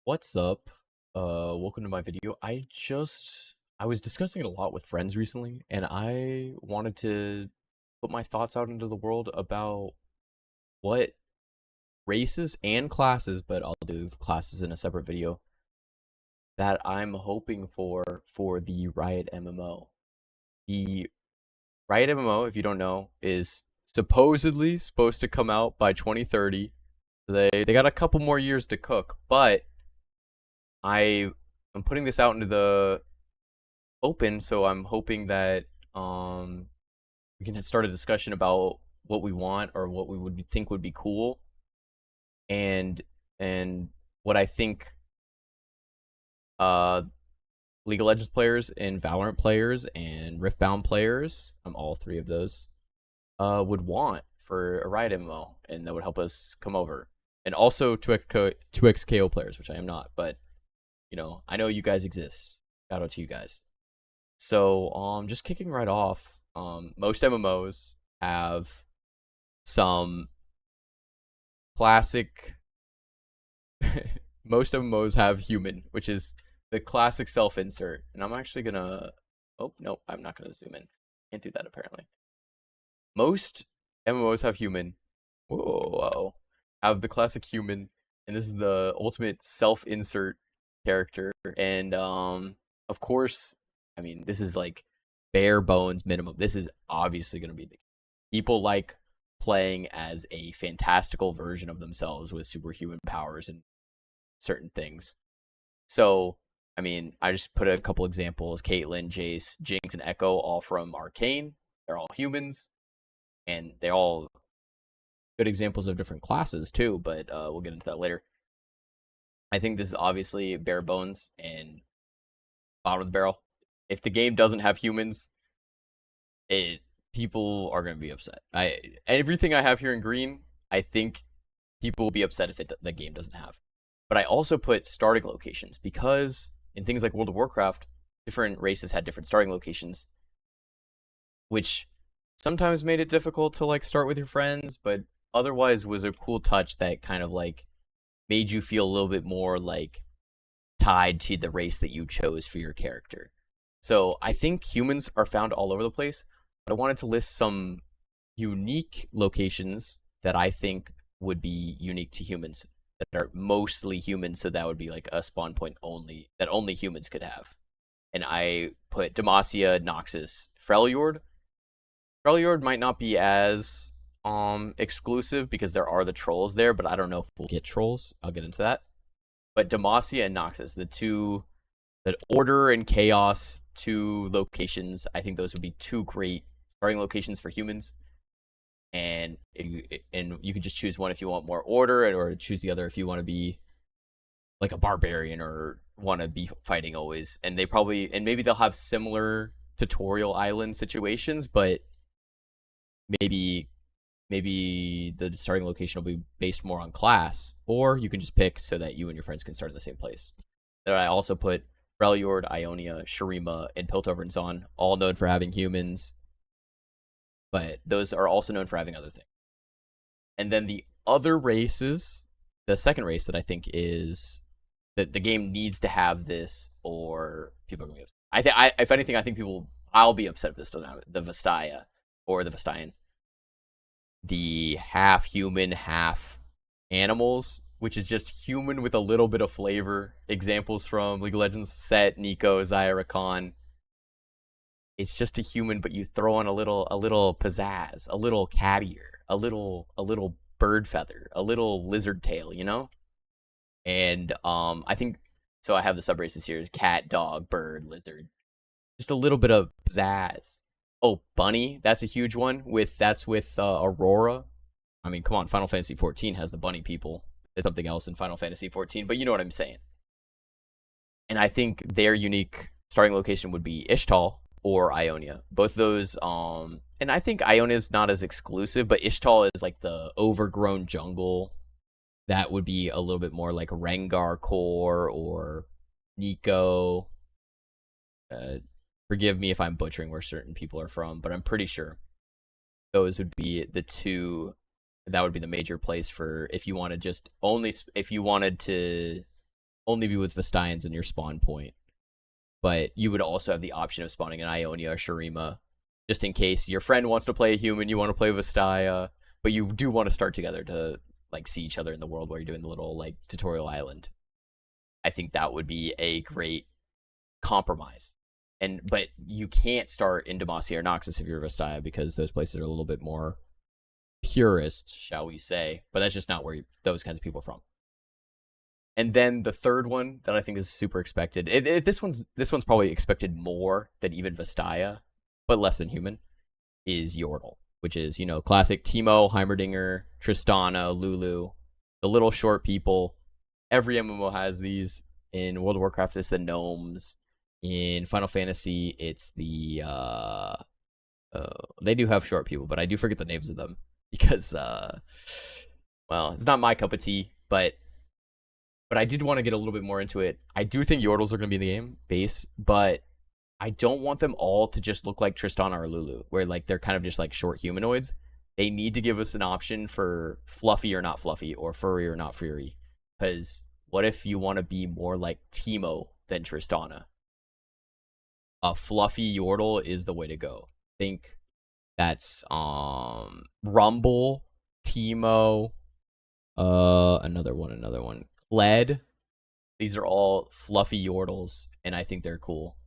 What's up? Welcome to my video. I was discussing it a lot with friends recently, and I wanted to put my thoughts out into the world about what races and classes, but I'll do classes in a separate video, that I'm hoping for the Riot MMO. The Riot MMO, if you don't know, is supposedly supposed to come out by 2030. They got a couple more years to cook, but I am putting this out into the open, so I'm hoping that we can start a discussion about what we want or what we would think would be cool, and and what I think uh League of Legends players and Valorant players and Riftbound players, all three of those, would want for a Riot MMO, and that would help us come over. And also 2x KO players, which I am not, but I know you guys exist. Shout out to you guys. So, just kicking right off, most MMOs have some classic. Most MMOs have human, which is the classic self-insert. And I'm actually gonna. Oh no, I'm not gonna zoom in. Can't do that apparently. Most MMOs have human. Whoa, have the classic human, and this is the ultimate self-insert character. And of course, I mean, this is like bare bones minimum. This is obviously going to be the people like playing as a fantastical version of themselves with superhuman powers and certain things. So, I mean, I just put a couple examples: Caitlyn, Jace, Jinx, and Echo, all from Arcane. They're all humans, and they all good examples of different classes too. But we'll get into that later. I think this is obviously bare bones and bottom of the barrel. If the game doesn't have humans, it people are going to be upset. Everything I have here in green, I think people will be upset if the game doesn't have. But I also put starting locations because in things like World of Warcraft, different races had different starting locations, which sometimes made it difficult to like start with your friends, but otherwise was a cool touch that kind of like made you feel a little bit more like tied to the race that you chose for your character. So I think humans are found all over the place, but I wanted to list some unique locations that I think would be unique to humans, that are mostly humans, so that would be like a spawn point only, that only humans could have. And I put Demacia, Noxus, Freljord. Freljord might not be as exclusive because there are the trolls there, but I don't know if we'll get trolls. I'll get into that. But Demacia and Noxus, the Order and Chaos two locations, I think those would be two great starting locations for humans. And you can just choose one if you want more Order, or choose the other if you want to be like a barbarian or want to be fighting always. And maybe they'll have similar tutorial island situations, but maybe the starting location will be based more on class, or you can just pick so that you and your friends can start in the same place. Then I also put Freljord, Ionia, Shurima, and Piltover and Zon, all known for having humans, but those are also known for having other things. And then the other races, the second race that I think is that the game needs to have this, or people are going to be upset. If anything, I think I'll be upset if this doesn't have it. The Vastaya, or the Vastayan. The half human, half animals, which is just human with a little bit of flavor. Examples from League of Legends: Set, Nico, Zyra, Khan. It's just a human, but you throw on a little pizzazz, a little cat ear, a little bird feather, a little lizard tail, And I think so. I have the sub races here: cat, dog, bird, lizard. Just a little bit of pizzazz. Oh, bunny, that's a huge one. That's with Aurora. I mean, come on, Final Fantasy 14 has the bunny people. It's something else in Final Fantasy 14, but you know what I'm saying. And I think their unique starting location would be Ishtal or Ionia. Both those, and I think Ionia is not as exclusive, but Ishtal is like the overgrown jungle. That would be a little bit more like Rengar core or Nico. Forgive me if I'm butchering where certain people are from, but I'm pretty sure those would be the two. That would be the major place for if you wanted to only be with Vestians in your spawn point. But you would also have the option of spawning an Ionia or Shurima, just in case your friend wants to play a human, you want to play Vestia, but you do want to start together to like see each other in the world while you're doing the little like tutorial island. I think that would be a great compromise. But you can't start in Demacia or Noxus if you're Vestia because those places are a little bit more purist, shall we say. But that's just not where those kinds of people are from. And then the third one that I think is super expected. This one's probably expected more than even Vestia, but less than human, is Yordle, which is, you know, classic Teemo, Heimerdinger, Tristana, Lulu, the little short people. Every MMO has these. In World of Warcraft, it's the gnomes. In Final Fantasy, it's the they do have short people, but I do forget the names of them because well, it's not my cup of tea, but I did want to get a little bit more into it. I do think Yordles are going to be in the game base, but I don't want them all to just look like Tristana or Lulu, where like they're kind of just like short humanoids. They need to give us an option for fluffy or not fluffy, or furry or not furry. Because what if you want to be more like Teemo than Tristana? A fluffy Yordle is the way to go. Think that's Rumble, Teemo, another one. Kled. These are all fluffy Yordles, and I think they're cool.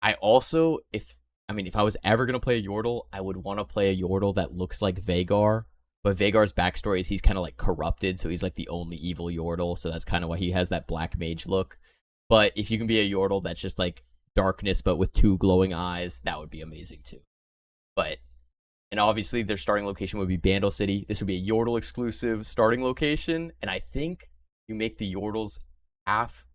I also, if I was ever gonna play a Yordle, I would want to play a Yordle that looks like Vhagar. But Vagar's backstory is he's kind of like corrupted, so he's like the only evil Yordle, so that's kind of why he has that black mage look. But if you can be a Yordle that's just like darkness but with two glowing eyes, that would be amazing too. And obviously their starting location would be Bandle City. This would be a Yordle exclusive starting location, and I think you make the Yordles half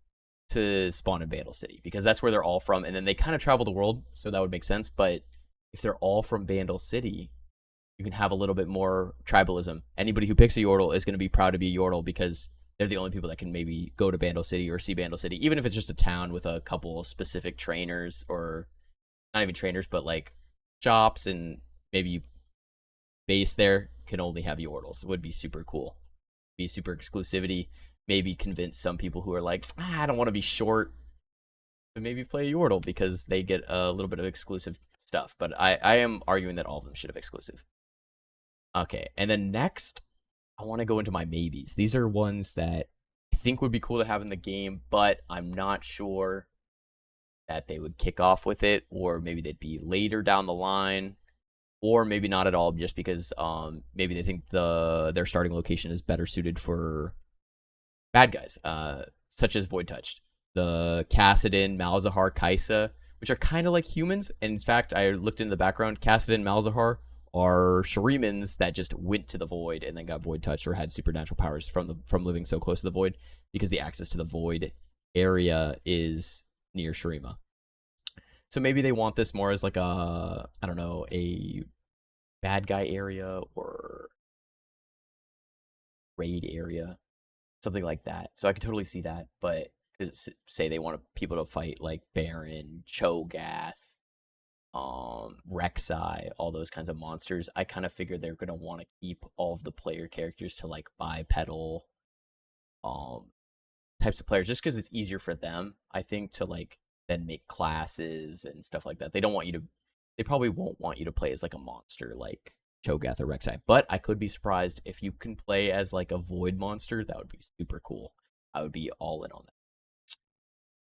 to spawn in Bandle City because that's where they're all from, and then they kind of travel the world, so that would make sense. But if they're all from Bandle City, you can have a little bit more tribalism. Anybody who picks a Yordle is going to be proud to be a Yordle because they're the only people that can maybe go to Bandle City or see Bandle City, even if it's just a town with a couple specific trainers, or not even trainers, but like shops, and maybe base there can only have Yordles. It would be super cool. Be super exclusivity. Maybe convince some people who are like, I don't want to be short, to maybe play a Yordle because they get a little bit of exclusive stuff. But I am arguing that all of them should have exclusive. Okay, and then next, I want to go into my maybes. These are ones that I think would be cool to have in the game, but I'm not sure that they would kick off with it, or maybe they'd be later down the line, or maybe not at all, just because maybe they think their starting location is better suited for bad guys, such as Void Touched, the Kassadin, Malzahar, Kaisa, which are kind of like humans. And in fact, I looked into the background. Kassadin, Malzahar are Shurimans that just went to the Void and then got Void Touched or had supernatural powers from living so close to the Void, because the access to the Void area is near Shurima. So maybe they want this more as like a, I don't know, a bad guy area or raid area, something like that. So I could totally see that. But say they want people to fight like Baron, Cho'Gath, Rek'Sai, all those kinds of monsters, I kind of figure they're gonna want to keep all of the player characters to like bipedal types of players, just because it's easier for them, I think, to like then make classes and stuff like that. They probably won't want you to play as like a monster like Cho'Gath or Rek'Sai, but I could be surprised if you can play as like a void monster. That would be super cool. I would be all in on that.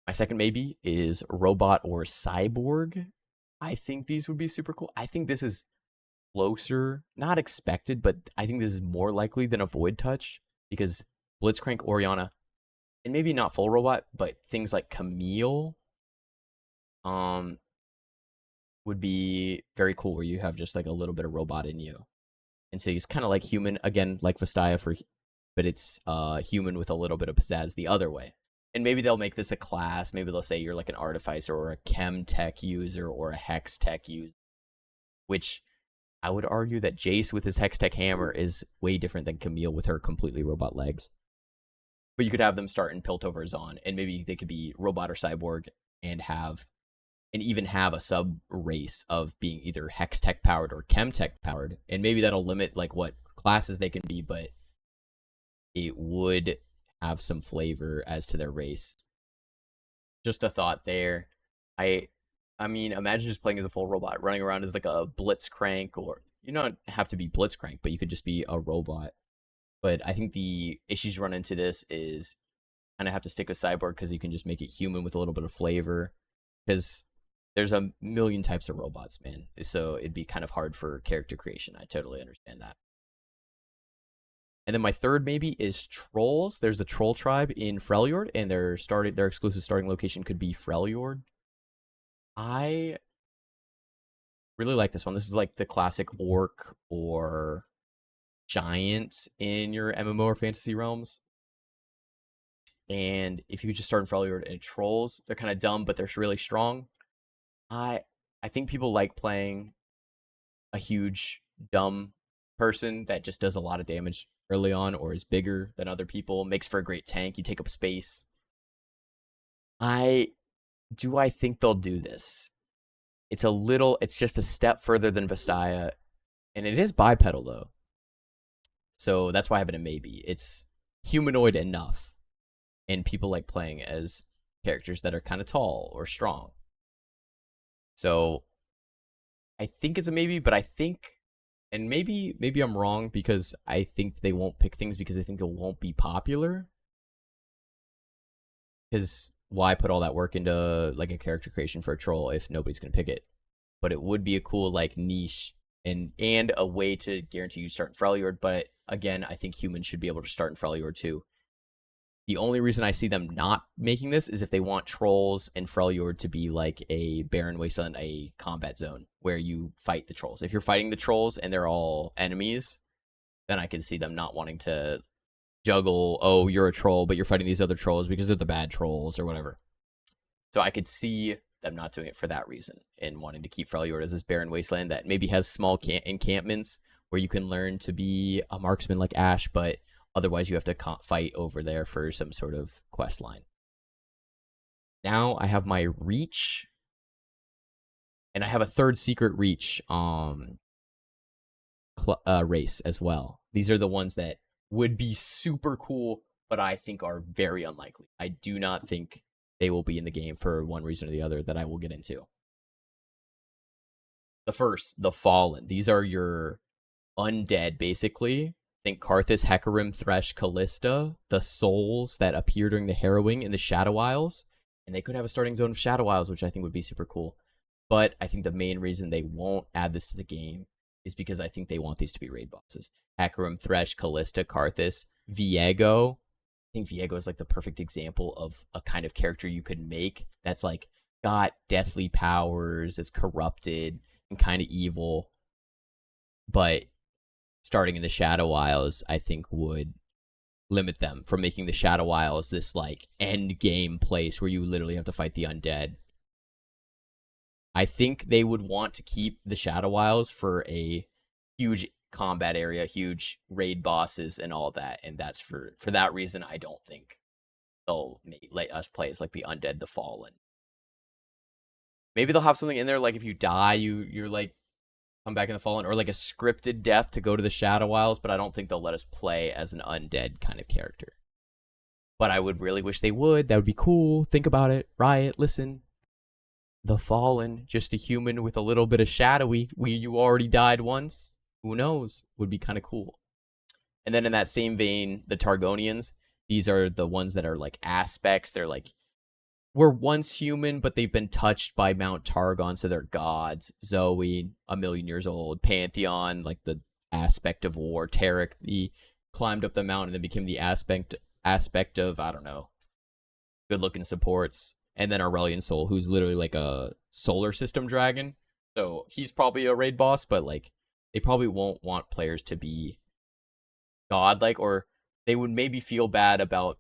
My second maybe is robot or cyborg. I think these would be super cool. I think this is closer, not expected, but I think this is more likely than a Void Touch, because Blitzcrank, Orianna, and maybe not full robot, but things like Camille would be very cool, where you have just like a little bit of robot in you. And so he's kind of like human, again, like Vestia, but it's human with a little bit of pizzazz the other way. And maybe they'll make this a class. Maybe they'll say you're like an artificer or a chem tech user or a hex tech user, which I would argue that Jace with his hex tech hammer is way different than Camille with her completely robot legs. But you could have them start in Piltover Zon, and maybe they could be robot or cyborg and even have a sub race of being either hex tech powered or chem tech powered. And maybe that'll limit like what classes they can be, but it would have some flavor as to their race. Just a thought there. I I mean, imagine just playing as a full robot, running around as like a blitzcrank, or you don't have to be blitzcrank, but you could just be a robot. But I think the issues you run into this is kind of have to stick with cyborg because you can just make it human with a little bit of flavor. Because there's a million types of robots, man. So it'd be kind of hard for character creation. I totally understand that. And then my third maybe is trolls. There's a troll tribe in Freljord, and their exclusive starting location could be Freljord. I really like this one. This is like the classic orc or giant in your MMO or fantasy realms. And if you could just start in Freljord and trolls, they're kind of dumb, but they're really strong. I I think people like playing a huge dumb person that just does a lot of damage early on or is bigger than other people, makes for a great tank, you take up space. I think they'll do this. It's just a step further than Vastaya, and it is bipedal though. So that's why I have it a maybe. It's humanoid enough, and people like playing as characters that are kind of tall or strong. So I think it's a maybe, but I think, and maybe I'm wrong because I think they won't pick things because they think they won't be popular. Because why put all that work into like a character creation for a troll if nobody's gonna pick it? But it would be a cool like niche and a way to guarantee you start in Freljord. But again, I think humans should be able to start in Freljord too. The only reason I see them not making this is if they want trolls and Freljord to be like a barren wasteland, a combat zone where you fight the trolls. If you're fighting the trolls and they're all enemies, then I can see them not wanting to juggle, oh, you're a troll, but you're fighting these other trolls because they're the bad trolls or whatever. So I could see them not doing it for that reason and wanting to keep Freljord as this barren wasteland that maybe has small encampments where you can learn to be a marksman like Ash, but otherwise you have to fight over there for some sort of quest line. Now I have my reach, and I have a third secret reach race as well. These are the ones that would be super cool, but I think are very unlikely. I do not think they will be in the game for one reason or the other that I will get into. The first, the Fallen. These are your undead, basically. Think Karthus, Hecarim, Thresh, Callista, the souls that appear during the harrowing in the Shadow Isles. And they could have a starting zone of Shadow Isles, which I think would be super cool. But I think the main reason they won't add this to the game is because I think they want these to be raid bosses. Hecarim, Thresh, Callista, Karthus, Viego. I think Viego is like the perfect example of a kind of character you could make that's like got deathly powers, it's corrupted and kind of evil. But starting in the Shadow Isles, I think would limit them from making the Shadow Isles this like end game place where you literally have to fight the undead. I think they would want to keep the Shadow Isles for a huge combat area, huge raid bosses and all that, and that's for that reason I don't think they'll let us play as like the undead, the fallen. Maybe they'll have something in there like if you die, you're like come back in the fallen, or like a scripted death to go to the Shadow Isles, but I don't think they'll let us play as an undead kind of character. But I would really wish they would. That would be cool. Think about it. Riot, listen. The Fallen, just a human with a little bit of shadowy. You already died once. Who knows? Would be kind of cool. And then in that same vein, the Targonians. These are the ones that are like aspects. They're like, were once human, but they've been touched by Mount Targon, so they're gods. Zoe, a million years old. Pantheon, like the aspect of war. Tarek, the climbed up the mountain and then became the aspect of, I don't know, good looking supports. And then Aurelian Soul, who's literally like a solar system dragon. So he's probably a raid boss, but like they probably won't want players to be godlike, or they would maybe feel bad about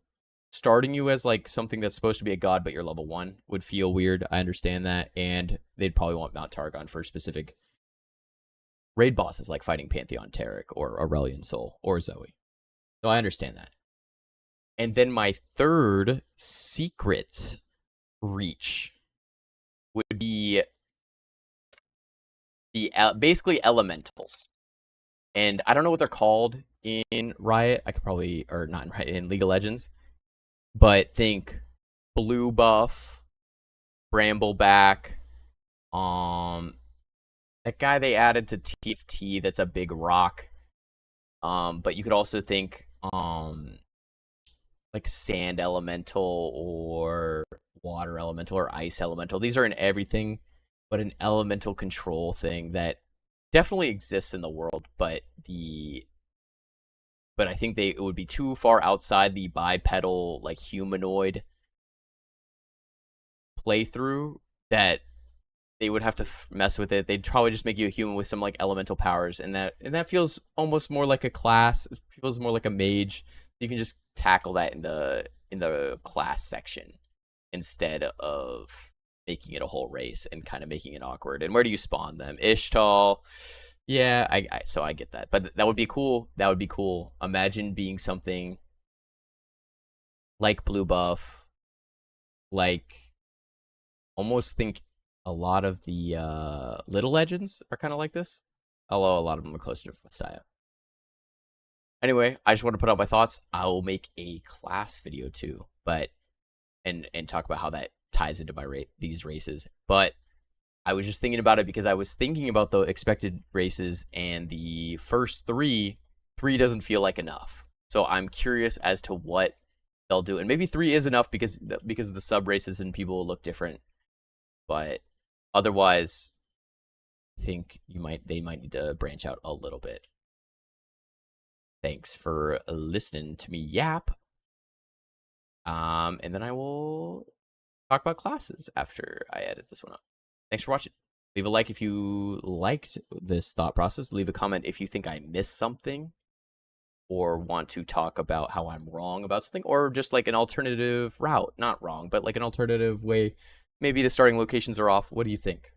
starting you as like something that's supposed to be a god, but you're level 1 would feel weird. I understand that. And they'd probably want Mount Targon for specific raid bosses like fighting Pantheon Tarek or Aurelian Soul or Zoe. So I understand that. And then my third secret reach would be the basically elementals. And I don't know what they're called in Riot. I could probably, or not in Riot, in League of Legends. but think blue buff, brambleback, um, that guy they added to TFT that's a big rock. But you could also think like sand elemental or water elemental or ice elemental. These are in everything, but an elemental control thing that definitely exists in the world, but I think it would be too far outside the bipedal like humanoid playthrough that they would have to mess with it. They'd probably just make you a human with some like elemental powers, and that feels almost more like a class. It feels more like a mage. You can just tackle that in the class section instead of making it a whole race and kind of making it awkward. And where do you spawn them? Ishtal. Yeah, so I get that, but that would be cool. That would be cool. Imagine being something like blue buff, like almost think a lot of the little legends are kind of like this, although a lot of them are closer to Messiah. Anyway, I just want to put out my thoughts. I will make a class video too, but and talk about how that ties into these races. But I was just thinking about it because I was thinking about the expected races, and the first three doesn't feel like enough. So I'm curious as to what they'll do, and maybe three is enough because of the sub races and people will look different. But otherwise, I think they might need to branch out a little bit. Thanks for listening to me yap. And then I will talk about classes after I edit this one up. Thanks for watching. Leave a like if you liked this thought process. Leave a comment if you think I missed something or want to talk about how I'm wrong about something, or just like an alternative route. Not wrong, but like an alternative way. Maybe the starting locations are off. What do you think?